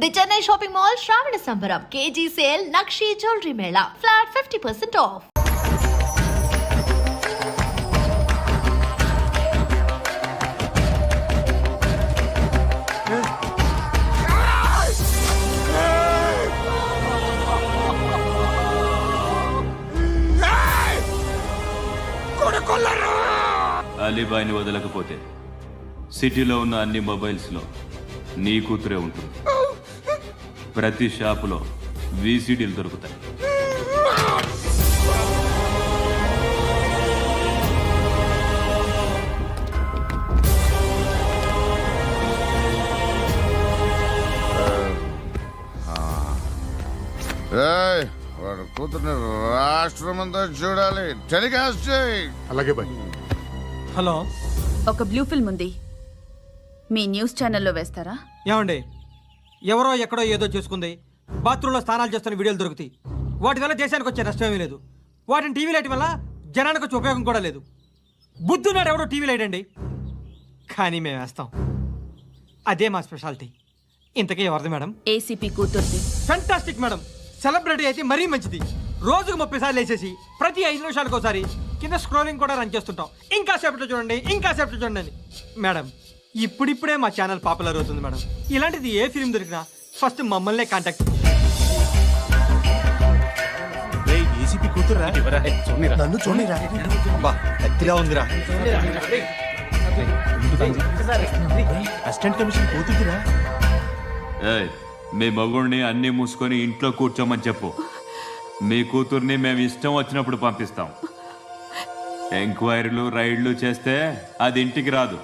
The Chennai shopping mall శ్రావణ సంబరం KG sale నక్షి జ్యువెలరీ మేళా ఫ్లాట్ 50% ఆఫ్. అలీబాయిని వదలకపోతే సిటీలో ఉన్న అన్ని మొబైల్స్లో నీ కూతురే ఉంటుంది. ప్రతి షాపులో వీసీడీలు దొరుకుతాయి. వాడు కూతుర్ని రాష్ట్రమంతా చూడాలి. టెలికాస్ట్ చేయి. అలాగే బాయ్. హలో, ఒక బ్లూ ఫిల్మ్ ఉంది, మీ న్యూస్ ఛానల్లో వేస్తారా? ఏమండి, ఎవరో ఎక్కడో ఏదో చేసుకుంది, బాత్రూంలో స్నానాలు చేస్తున్న వీడియోలు దొరుకుతాయి. వాటి వల్ల దేశానికి వచ్చే నష్టమేమీ లేదు. వాటిని టీవీ లైట్ వల్ల జనానికి వచ్చే ఉపయోగం కూడా లేదు. బుద్ధున్నాడు ఎవడో టీవీ లైట్ అండి, కానీ మేము వేస్తాం. అదే మా స్పెషాలిటీ. ఇంతకీ ఎవరిది మేడం? ఏసీపీ కూతుర్ది. Fantastic madam. సెలబ్రిటీ అయితే మరీ మంచిది. రోజుకు 30 సార్లు వేసేసి ప్రతి 5 నిమిషాలకు ఒకసారి కింద స్క్రోలింగ్ కూడా రన్ చేస్తుంటాం. ఇంకా సేపట్లో చూడండి, ఇంకా సేపట్లో చూడండి అని. మేడం, ఇప్పుడిప్పుడే మా ఛానల్ పాపులర్ అవుతుంది మేడం. ఇలాంటిది ఏ ఫిల్మ్ దొరికినా ఫస్ట్ మమ్మల్నే కాంటాక్ట్. ఏసీపీ కూతురా? నన్ను చూడరా, ఎత్తిలా ఉందిరా. అసిస్టెంట్ కమిషన్ కూతురా? ఏయ్, మీ మగుడిని అన్నీ మూసుకొని ఇంట్లో కూర్చోమని చెప్పు. మీ కూతుర్ని మేము ఇష్టం వచ్చినప్పుడు పంపిస్తాం. ఎంక్వైరీలు రైడ్లు చేస్తే అది ఇంటికి రాదు.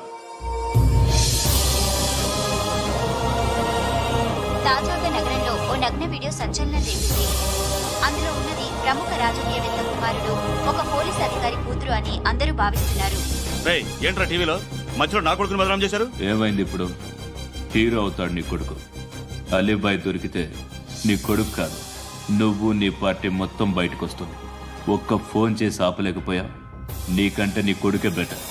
తాజాగా నగరంలో ఓ నగ్న వీడియో సంచలనం రేపింది. అందులో ఉన్నది ప్రముఖ రాజకీయవేత్త కుమారుడు, ఒక పోలీస్ అధికారి కూతురు అని అందరూ భావిస్తున్నారు. ఏంట్రా టీవీలో మధ్యలో నా కొడుకుని బదనాం చేశారు? ఏమైంది ఇప్పుడు? హీరో అవుతాడు నీ కొడుకు. అలీబాయ్ దొరికితే నీ కొడుకు కాదు, నువ్వు నీ పార్టీ మొత్తం బయటకు వస్తుంది. ఒక్క ఫోన్ చేసి ఆపలేకపోయా, నీకంటే నీ కొడుకే బెటర్.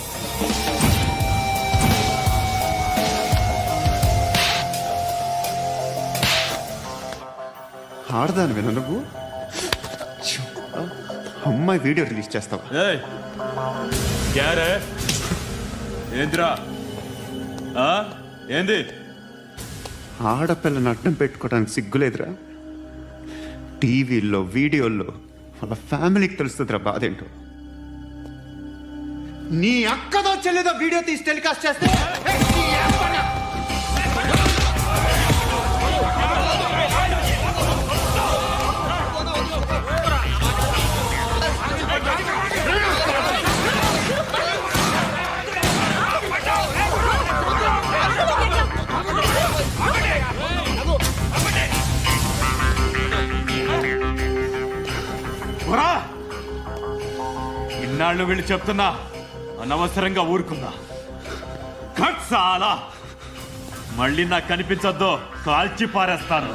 ఆడదాని విన నువ్వు అమ్మాయి వీడియో రిలీజ్ చేస్తావా? ఏంద్రా ఏంది? ఆడపిల్లని అడ్డం పెట్టుకోవడానికి సిగ్గులేదురా? టీవీల్లో వీడియోల్లో వాళ్ళ ఫ్యామిలీకి తెలుస్తుందిరా బాధేంటో. నీ అక్కదో చెల్లిదో వీడియో తీసి టెలికాస్ట్ చేస్తే ఇన్నాళ్ళు వీళ్ళు చెప్తున్నా అనవసరంగా ఊరుకుందా. చాలా మళ్ళీ నాకు కనిపించొద్దు, కాల్చి పారేస్తాను.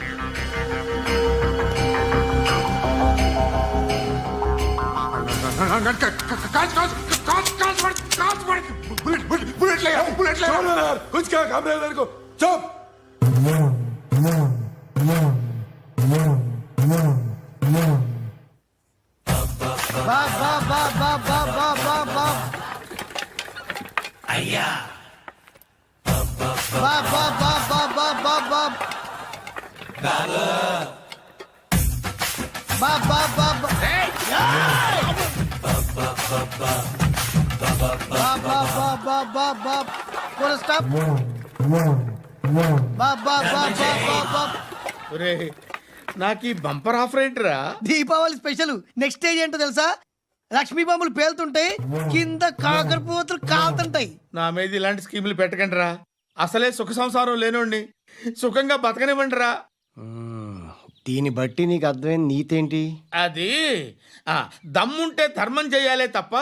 అయ్యా నాకు ఈ బంపర్ ఆఫర్ ఏంట్రా? దీపావళి స్పెషల్. నెక్స్ట్ స్టేజ్ ఏంటో తెలుసా? లక్ష్మీ బాంబులు పేలుతుంటాయి, కింద కాకరపువ్వుతులు కాలుతుంటాయి. నా మీద ఇలాంటి స్కీములు పెట్టకండి రా. అసలే సుఖ సంసారం లేనోడిని సుఖంగా బతకనివ్వండి రా. దీన్ని బట్టి నీకు అర్థమైన నీతేంటి? అది దమ్ముంటే ధర్మం చెయ్యాలే తప్ప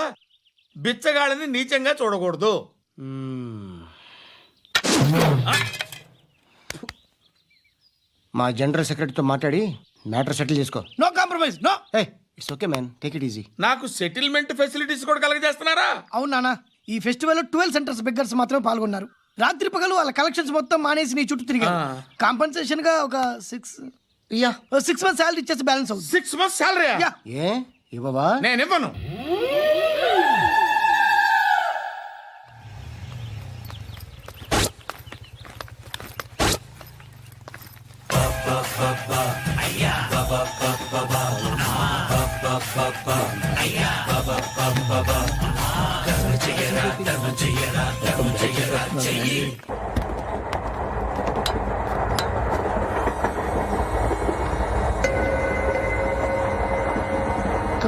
బిచ్చగాళ్ళని నీచంగా చూడకూడదు. మా జనరల్ సెక్రటరీతో మాట్లాడి మ్యాటర్ సెటిల్ చేసుకో. No compromise, no. It's okay man, take it easy. నాకు సెటిల్మెంట్ ఫెసిలిటీస్ కూడా కలగజేస్తున్నారా? అవును నాన్న, ఈ ఫెస్టివల్ 12 సెంటర్స్ బిగ్గర్స్ మాత్రమే పాల్గొన్నారు. రాత్రి పగలు వాళ్ళ కలెక్షన్స్ మొత్తం మానేసి నీ చుట్టూ తిరిగాను. కాంపన్సేషన్ గా ఒక 6 మంత్స్ శాలరీ ఇచ్చేసి బ్యాలెన్స్ అవుతుంది. 6 months శాలరీ యా. ఏ ఇవ్వవా? నేను ఇవ్వను.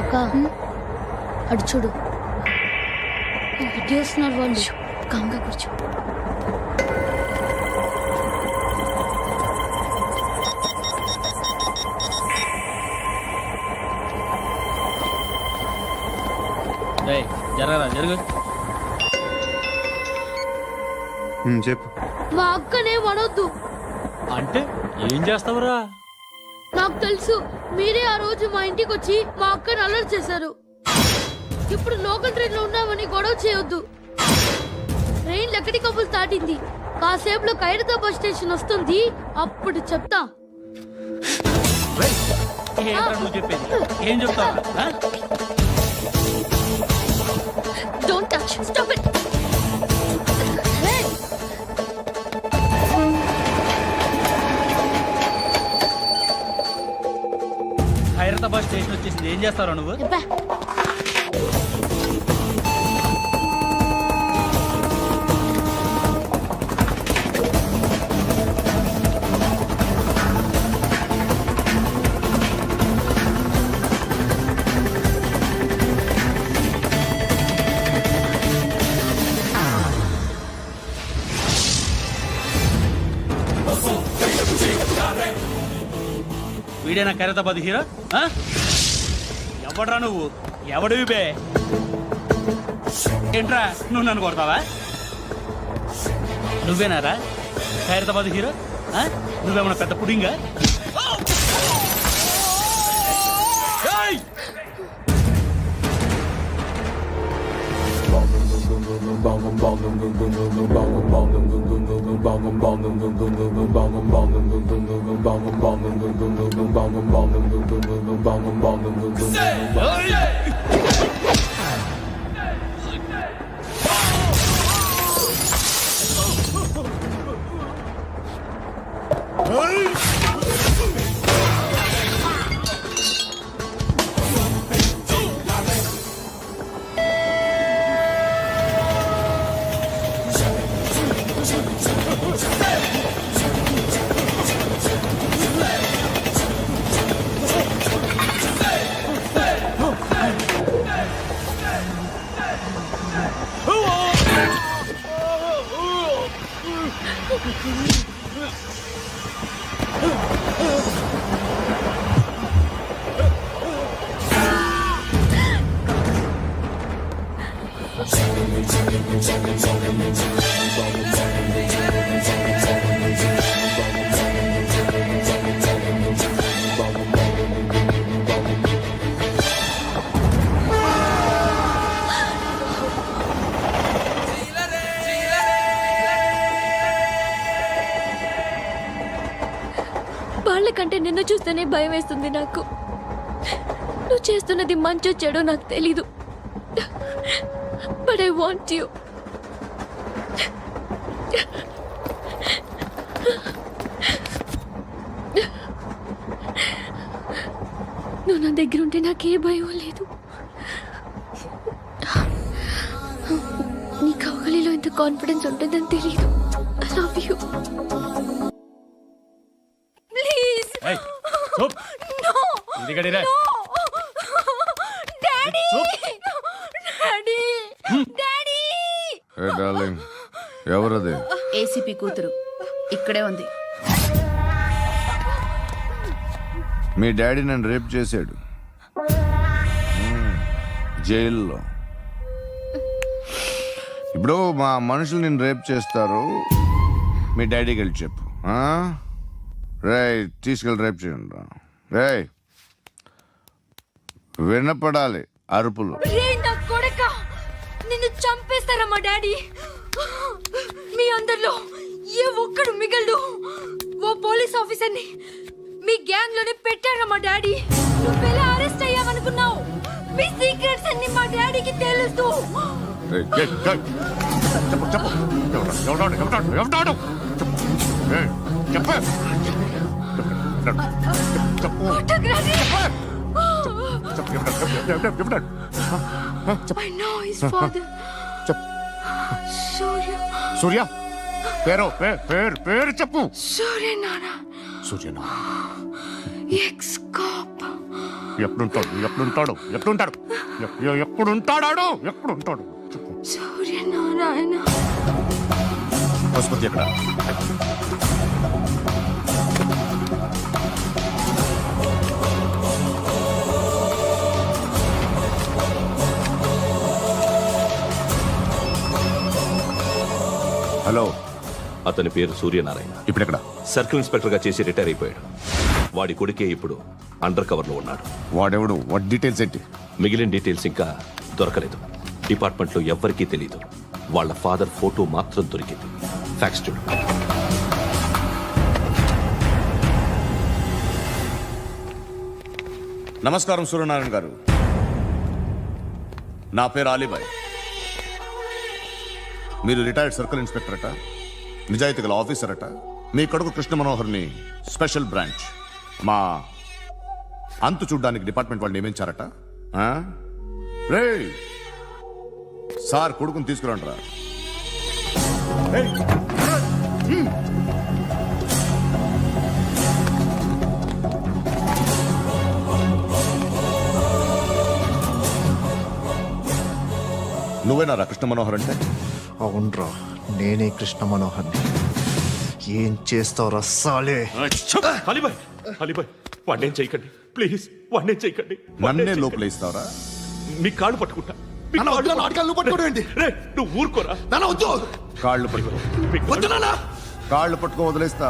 అక్క అటు చూడు ఇటు వస్తున్నారు వాళ్ళు. కాంగా కూర్చో. చెప్పు. మా అక్కనే వడొద్దు. అంటే ఏం చేస్తావురా? నాకు తెలుసు, మీరే ఆ రోజు మా ఇంటికి వచ్చి మా అక్కని అల్లరి చేశారు. ఇప్పుడు లోకల్ ట్రైన్ లో ఉన్నామని గొడవ చేయొద్దు. ట్రైన్ ఎక్కడికప్పుడు దాటింది. కాసేపులో ఖైరతాబాద్ స్టేషన్ వస్తుంది, అప్పుడు చెప్తా. ఏం చెప్తావు? Don't touch. Stop it. Khairatabad station వచ్చేసింది. ఏం చేస్తారా నువ్వు? వీడేనా ఖైరతాబాద్ హీరో? ఎవడ్రా నువ్వు? ఎవడివి బే? ఏంట్రా నువ్వు నన్ను కొడతావా? నువ్వేనారా ఖైరతాబాద్ హీరో? నువ్వేమన్నా పెద్ద పుడింగా? వాళ్ళకంటే నిన్ను చూస్తేనే భయం వేస్తుంది నాకు. నువ్వు చేస్తున్నది మంచో చెడో నాకు తెలీదు. But I want you. నువ్వు నా దగ్గర ఉంటే నాకే భయం లేదు. నీ కౌగలిలో ఇంత కాన్ఫిడెన్స్ ఉంటుందని తెలీదు. I love you. ఎవరది? ఏసీపీ కూతురు ఇక్కడే ఉంది. మీ డాడీ నన్ను రేప్ చేశాడు జైల్లో. ఇప్పుడు మా మనుషులు నిన్ను రేప్ చేస్తారు, మీ డాడీకి వెళ్ళి చెప్పు. రేయ్ తీసుకెళ్ళి రేప్ చేయండి. రేయ్ వినపడాలి అరుపులు. నిన్ను చంపేస్తారా మా డాడీ? మీ అందరిలో ఏ ఒక్కడు మిగలడు. ఓ పోలీస్ ఆఫీసర్ని మీ గ్యాంగ్ లోనే పెట్టాడు మా డాడీ. నువ్వెలా అరెస్ట్ అయ్యావనుకున్నావు? మీ సీక్రెట్స్ అన్ని మా డాడీకి తెలుసు. I know his father. Surya. సూర్య పేరు పేరు చెప్పు. Surya Nana. సూర్య Ex-cop. ఎప్పుడుంటాడు చెప్పు. Surya Narayana. ఆసుపత్రి ఎక్కడ? హలో, అతని పేరు సూర్యనారాయణ. ఇప్పుడు ఎక్కడ? సర్కిల్ ఇన్స్పెక్టర్ గా చేసి రిటైర్ అయిపోయాడు. వాడి కొడుకే ఇప్పుడు అండర్ కవర్ లో ఉన్నాడు. వాడెవడు? వాడి డీటెయిల్స్ ఏంటి? మిగిలిన డీటెయిల్స్ ఇంకా దొరకలేదు. డిపార్ట్మెంట్ లో ఎవ్వరికీ తెలియదు. వాళ్ళ ఫాదర్ ఫోటో మాత్రం దొరికింది. ఫ్యాక్స్ చూడు. నమస్కారం సూర్యనారాయణ గారు. నా పేరు అలీబాయ్. మీరు రిటైర్డ్ సర్కిల్ ఇన్స్పెక్టర్ అట, నిజాయితీ గల ఆఫీసర్ అట. మీ కొడుకు కృష్ణ మనోహర్ని స్పెషల్ బ్రాంచ్ మా అంతు చూడ్డానికి డిపార్ట్మెంట్ వాళ్ళు నియమించారట. రే సార్, కొడుకుని తీసుకురండి రా. నువ్వేనా రా కృష్ణ మనోహర్ అంటే? అవునరా, నేనే కృష్ణ మనోహర్ని. ఏం చేస్తావురా సాలే? అలీబాయ్, అలీబాయ్, వాడినేం చేయకండి ప్లీజ్, వాడినేం చేయకండి. నన్నే లోపల ఇస్తావరా? మీ కాళ్ళు పట్టుకుంటా. నువ్వు ఊరుకోరా. కాళ్ళు పట్టుకో. కాళ్ళు పట్టుకో, వదిలేస్తా.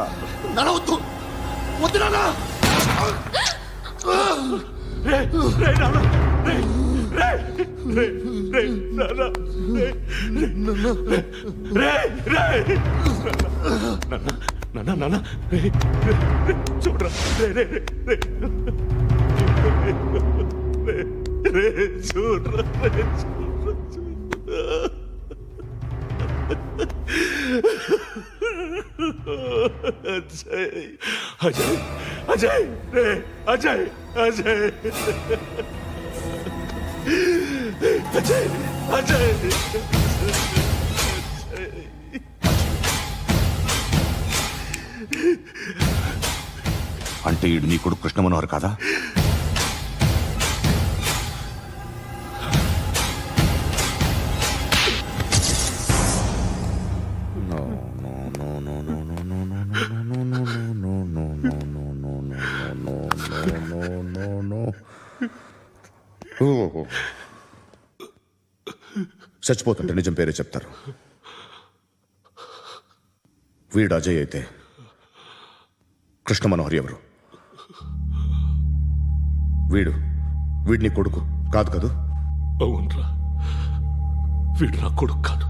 చూడరా, అజయ్, అజయ్, అజయ్, అజయ్, అజయ్, అజయ్. అంటే ఈడు నీ కొడుకు కృష్ణ మనోహర్ కాదా? చచ్చిపోతుంటే నిజం పేరే చెప్తారు. వీడు అజయ్ అయితే కృష్ణ మనోహర్ ఎవరు? వీడిని కొడుకు కాదు కదూ? అవునరా, వీడు నా కొడుకు కాదు.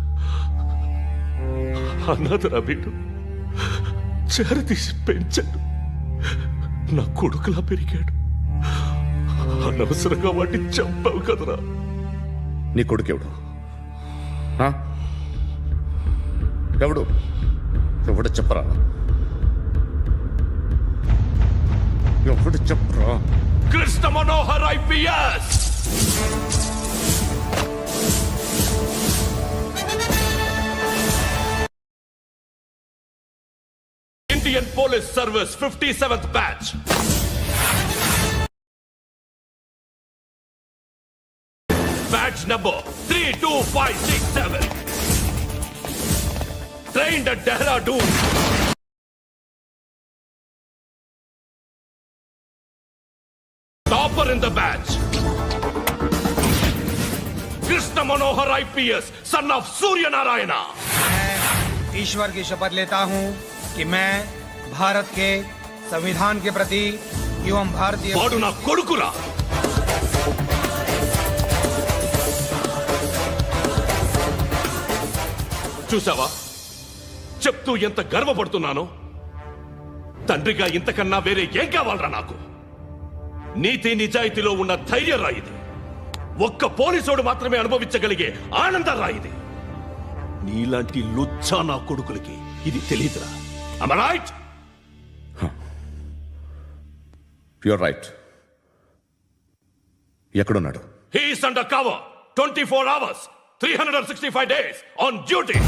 అన్నదరా వీడు. చేరతీసి పెంచాడు. నా కొడుకులా పెరిగాడు. అనవసరంగా వాటిని చంపావు కదరా. నీ కొడుకు ఎవడు? ఎవడు చెప్పరా? ఎవడు చెప్పరా? Krishna Manohar IPS. Indian police service 57th batch. Batch number 32567. Trained at Dehradun. Topper in the batch. Krishna Manohar IPS, son of Surya Narayana. मैं ईश्वर की शपथ लेता हूँ कि मैं भारत के संविधान के प्रति एवं भारतीय వాడు నా కొడుకురా. చూసావా చెప్తూ ఎంత గర్వపడుతున్నానో. తండ్రిగా ఇంతకన్నా వేరే ఏం కావాలరా నాకు? నీతి నిజాయితీలో ఉన్న ధైర్యం రాయిది. ఒక్క పోలీసోడు మాత్రమే అనుభవించగలిగే ఆనందం రాయిది. నీలాంటి లుచ్చా నా కొడుకులకి ఇది తెలీదురా. Am I right? You're right. ఎక్కడున్నాడు? He is under cover 24 hours 365 days on duty.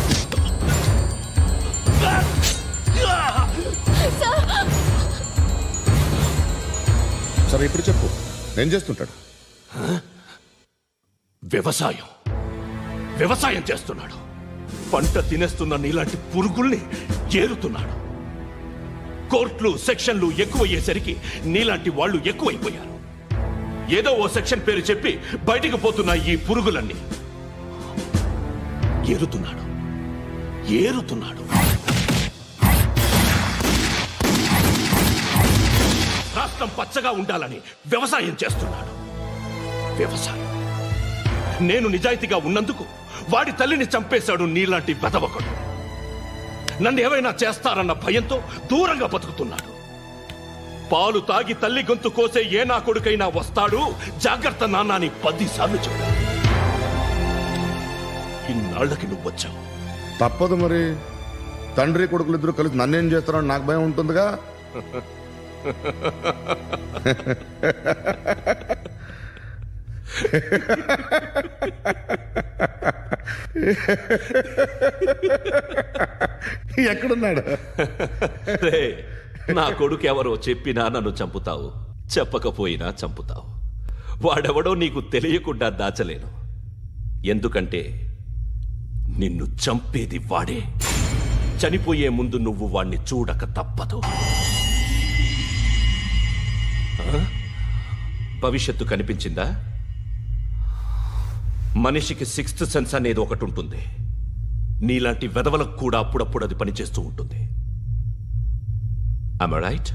సరే ఇప్పుడు చెప్పు, ఏం చేస్తుంటాడు? వ్యవసాయం చేస్తున్నాడు. పంట తినేస్తున్న నీలాంటి పురుగుల్ని ఏరుతున్నాడు. కోర్టులు సెక్షన్లు ఎక్కువయ్యేసరికి నీలాంటి వాళ్ళు ఎక్కువైపోయారు. ఏదో ఓ సెక్షన్ పేరు చెప్పి బయటికి పోతున్న ఈ పురుగులన్నీ ఏరుతున్నాడు. రాష్ట్రం పచ్చగా ఉండాలని వ్యవసాయం చేస్తున్నాడు. నేను నిజాయితీగా ఉన్నందుకు వాడి తల్లిని చంపేశాడు నీలాంటి వెధవకుడు. నన్ను ఏమైనా చేస్తారన్న భయంతో దూరంగా బతుకుతున్నాడు. పాలు తాగి తల్లి గొంతు కోసే ఏ నా కొడుకైనా వస్తాడు, జాగ్రత్త నాన్న అని 10 సార్లు చెప్పాడు. ఇన్నాళ్లకి నువ్వు వచ్చావు. తప్పదు మరి. తండ్రి కొడుకులు ఇద్దరు కలిసి నన్నేం చేస్తారని నాకు భయం ఉంటుందిగా. ఎక్కడున్నాడు? నా కొడుకు ఎవరో చెప్పినా నన్ను చంపుతావు, చెప్పకపోయినా చంపుతావు. వాడెవడో నీకు తెలియకుండా దాచలేను. ఎందుకంటే నిన్ను చంపేది వాడే. చనిపోయే ముందు నువ్వు వాణ్ణి చూడక తప్పదు. భవిష్యత్తు కనిపించిందా? మనిషికి 6th సెన్స్ అనేది ఒకటి ఉంటుంది. నీలాంటి వెధవలకు కూడా అప్పుడప్పుడు అది పనిచేస్తూ ఉంటుంది. Am I right?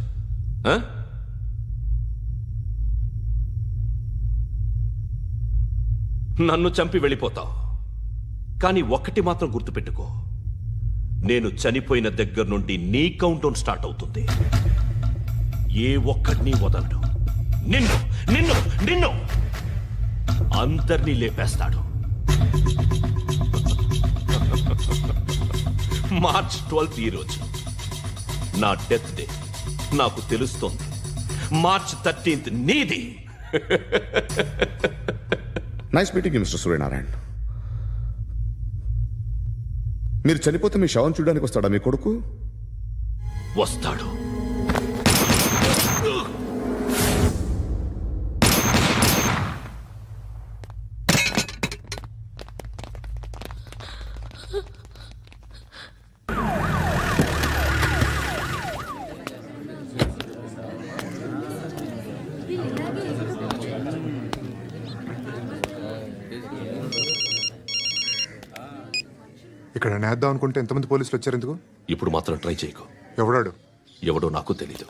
నన్ను చంపి వెళ్ళిపోతావు. కానీ ఒక్కటి మాత్రం గుర్తుపెట్టుకో, నేను చనిపోయిన దగ్గర నుండి నీ కౌంట్ డౌన్ స్టార్ట్ అవుతుంది. ఏ ఒక్కడిని వదలడు. నిన్ను అందరినీ లేపేస్తాడు. మార్చ్ 12th ఈ రోజు నా డెత్ డే. నాకు తెలుస్తోంది మార్చ్ 13th నీది. Nice meeting mister Suryanarayana. మీరు చనిపోతే మీ శవం చూడడానికి వస్తాడా మీ కొడుకు? వస్తాడు. ఇక్కడ నేద్దాం అనుకుంటే ఎంతమంది పోలీసులు వచ్చారు ఎందుకు? ఇప్పుడు మాత్రం ట్రై చేయకు. ఎవడాడు? ఎవడో నాకు తెలీదు.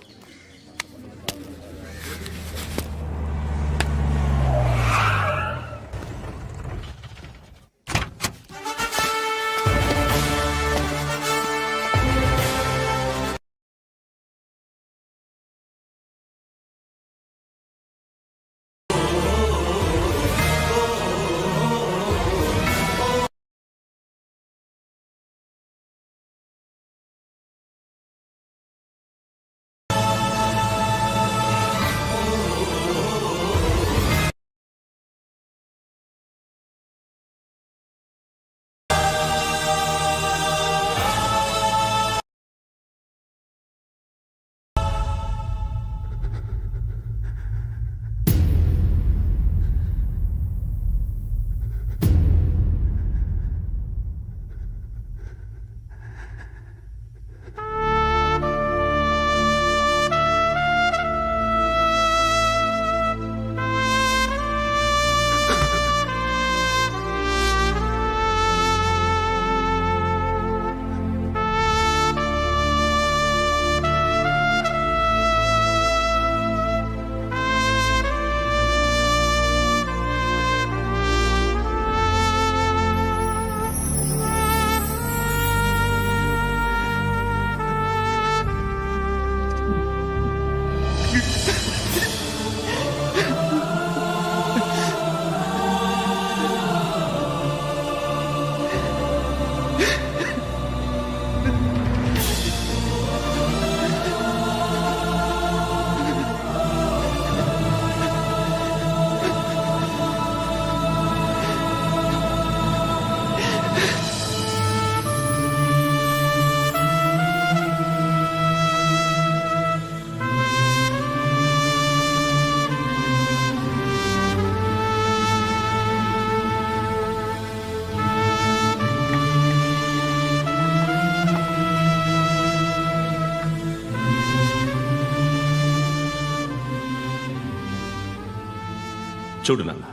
చూడు నాన్న,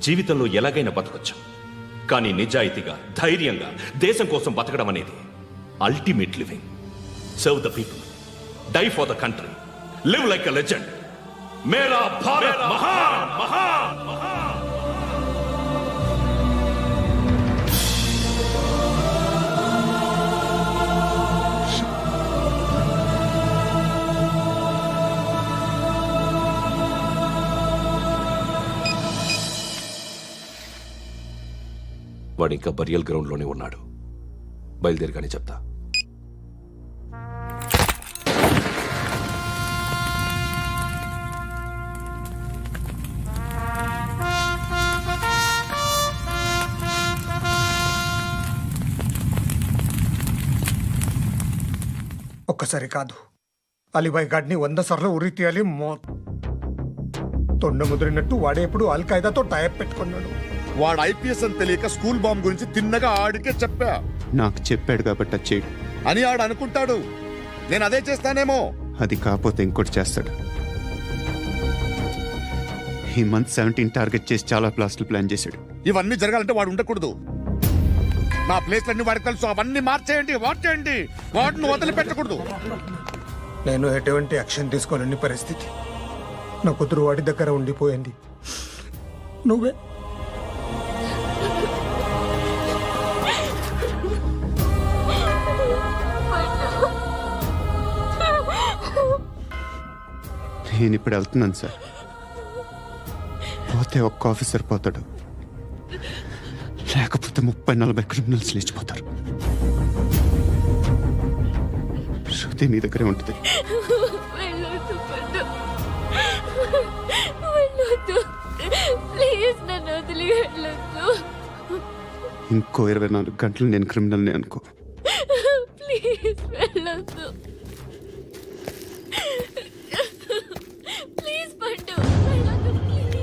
జీవితంలో ఎలాగైనా బతకొచ్చు, కానీ నిజాయితీగా ధైర్యంగా దేశం కోసం బతకడం అనేది ultimate living. Serve the people, die for the country, live like a legend. మేరా భారత్ మహాన్ మహాన్ మహాన్. వాడు ఇంకా బరియల్ గ్రౌండ్లోనే ఉన్నాడు. బయలుదేరగానే చెప్తా. ఒక్కసారి కాదు, అలీబాయ్ గాడిని 100 సార్లు ఉరి తీయాలి. తొండ ముదిరినట్టు వాడే ఎప్పుడు అల్ ఖైదాతో టైప్ పెట్టుకున్నాడు. వాడు ఐపీఎస్ అని తెలియక స్కూల్ బాంబ్ గురించి తిన్నగా ఆడికే చెప్పా నాకు చెప్పాడు కాబట్టి అది చేయడు. అని ఆడు అనుకుంటాడు. నేను అదే చేస్తానేమో. అది కాకపోతే ఇంకోటి చేస్తాడు. ఈ మంత్ 17 టార్గెట్ చేసి చాలా ప్లాస్టులు ప్లాన్ చేశాడు. ఇవన్నీ జరగాలంటే వాడు ఉండకూడదు. నా ప్లేస్లన్నీ వాడికి తెలుసు. అవన్నీ మార్చేయండి, వాటేయండి. వాటిని వదిలిపెట్టకూడదు. నేను ఎటువంటి యాక్షన్ తీసుకోలేని పరిస్థితి. నా కూతురు వాడి దగ్గర ఉండిపోయింది. నువ్వే నేను ఇప్పుడు వెళ్తున్నాను సార్. పోతే ఒక్క ఆఫీసర్ పోతాడు, లేకపోతే 30-40 క్రిమినల్స్ లేచిపోతారు. శృతి మీ దగ్గరే ఉంటుంది. వెళ్ళొద్దు పండు, వెళ్ళొద్దు ప్లీజ్, నన్ను వదిలి వెళ్ళొద్దు. ఇంకో 24 గంటలు నేను క్రిమినల్ని అనుకో. ప్లీజ్ వెళ్ళొద్దు, ప్లీజ్ పండు వెళ్ళొద్దు ప్లీజ్.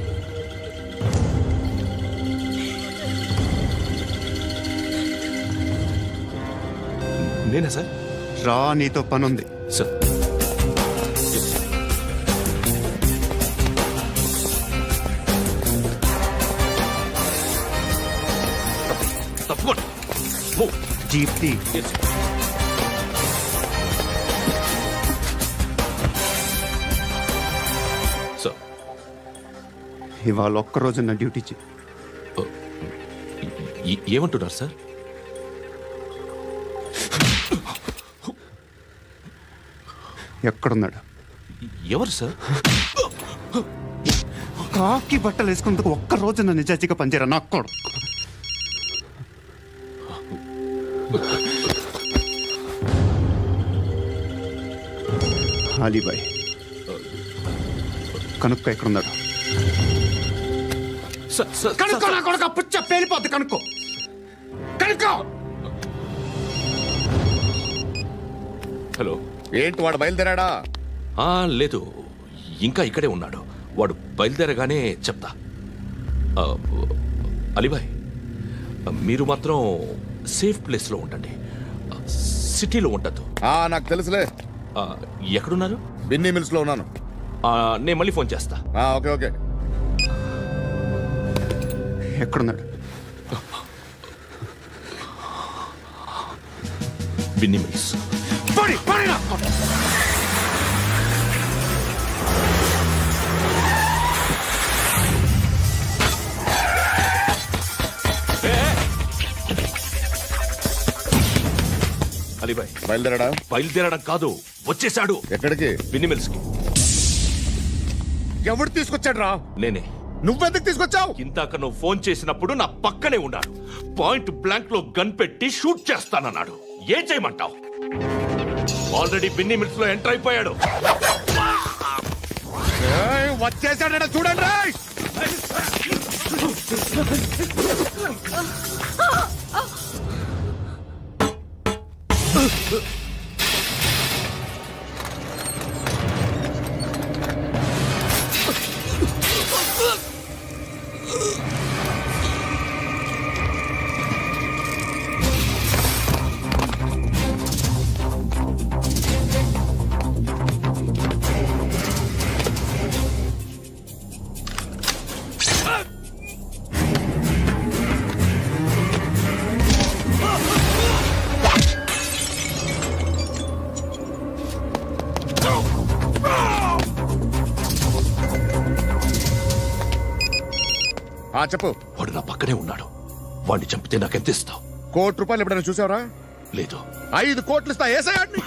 నేనా సార్? రా, నీతో పని ఉంది. సార్, తప్పకుండా. జీప్తి సార్, ఇవాళ ఒక్కరోజు నా డ్యూటీ చేయి. ఏమంటున్నారు సార్? ఎక్కడున్నాడు? ఎవరు సార్? కాకి బట్టలు వేసుకున్నందుకు ఒక్కరోజు నా నిజాయితీగా పనిచేయరా నా కొడుకు. అలీబాయ్ కనుక్కో, ఎక్కడున్నాడు? కనుక్కో నా కొడుకు. పుచ్చ పేలిపోద్ది. కనుక్కో, కనుక్కో. హలో, ఏంటి వాడు బయలుదేరాడా? లేదు, ఇంకా ఇక్కడే ఉన్నాడు. వాడు బయలుదేరగానే చెప్తా. అలీబాయ్, మీరు మాత్రం సేఫ్ ప్లేస్లో ఉండండి, సిటీలో ఉండద్దు. నాకు తెలుసులే. ఎక్కడున్నారు? బిన్నీ మిల్స్ లో ఉన్నాను. నేను మళ్ళీ ఫోన్ చేస్తా. Okay okay. ఎక్కడున్నాడు? బిన్నీ మిల్స్. అలీబాయ్ బయలుదేరాడా? బయలుదేరడం కాదు, వచ్చేశాడు. ఎక్కడికి? బిన్నీ మిల్స్ కి. ఎవడు తీసుకొచ్చాడు రా? నేనే. నువ్వెందుకు తీసుకొచ్చావు? ఇందాక నువ్వు ఫోన్ చేసినప్పుడు నా పక్కనే ఉన్నాడు. పాయింట్ బ్లాంక్ లో గన్ పెట్టి షూట్ చేస్తానన్నాడు. ఏం చేయమంటావు? ఆల్రెడీ బిన్నీ మిల్స్ లో ఎంటర్ అయిపోయాడు. వచ్చేసాడ చూడండి. చెప్పు. వాడు నా పక్కనే ఉన్నాడు. వాడిని చంపితే నాకెంత ఇస్తావు? ₹1,00,00,000 ఎప్పుడైనా చూసావరా? లేదు. 5 కోట్లు ఇస్తా. ఏసయాడిని.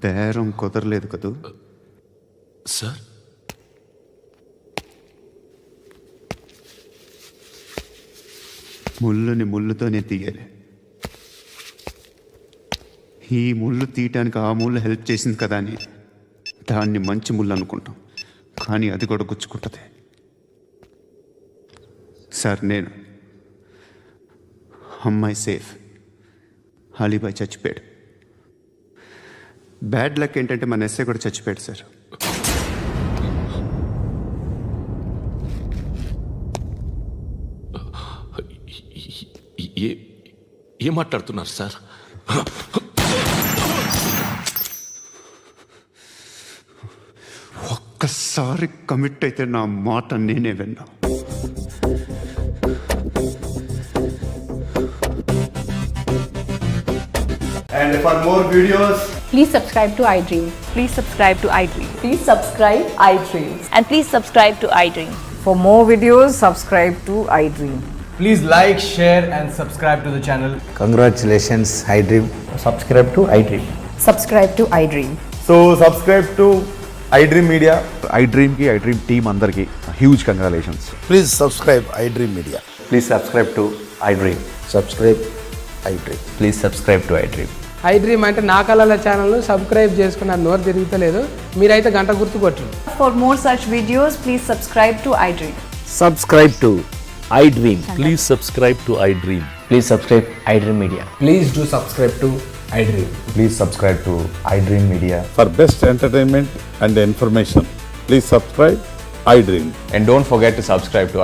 బేరం కుదరలేదు కదూ? సార్ ముళ్ళుని ముళ్ళుతోనే తీయాలి. ఈ ముళ్ళు తీయటానికి ఆ ముళ్ళు హెల్ప్ చేసింది కదా అని దాన్ని మంచి ముళ్ళు అనుకుంటాం, కానీ అది కూడా గుచ్చుకుంటుంది. సార్, నేను అమ్మాయి సేఫ్, అలీబాయ్ చచ్చిపోయాడు. బ్యాడ్ లక్ ఏంటంటే మన ఎస్ఐ కూడా చచ్చిపోయాడు సార్. ఏం మాట్లాడుతున్నారు సార్? ఒక్కసారి కమిట్ అయితే నా మాట నేనే విన్నా. And for more videos, Please subscribe to iDream. Please subscribe to iDream. Please subscribe iDream. And please subscribe to iDream. For more videos, subscribe to iDream. please like, share, and subscribe to the channel. Congratulations, iDream. Subscribe to iDream. Subscribe to iDream. So subscribe to iDream Media. iDream ki iDream team andarki huge congratulations. Please subscribe iDream media. Please subscribe to iDream. Subscribe iDream. Please subscribe to iDream. iDream అంటే నా కళల channel subscribe చేసుకున్న నోరు తిరుగుతలేదు, మీరైతే గంట గుర్తు కొట్టండి. For more such videos, please subscribe to iDream. Subscribe to iDream. Please subscribe to iDream. Please subscribe iDream Media. Please do subscribe to iDream. Please subscribe to iDream Media. For best entertainment and information, please subscribe iDream. And don't forget to subscribe to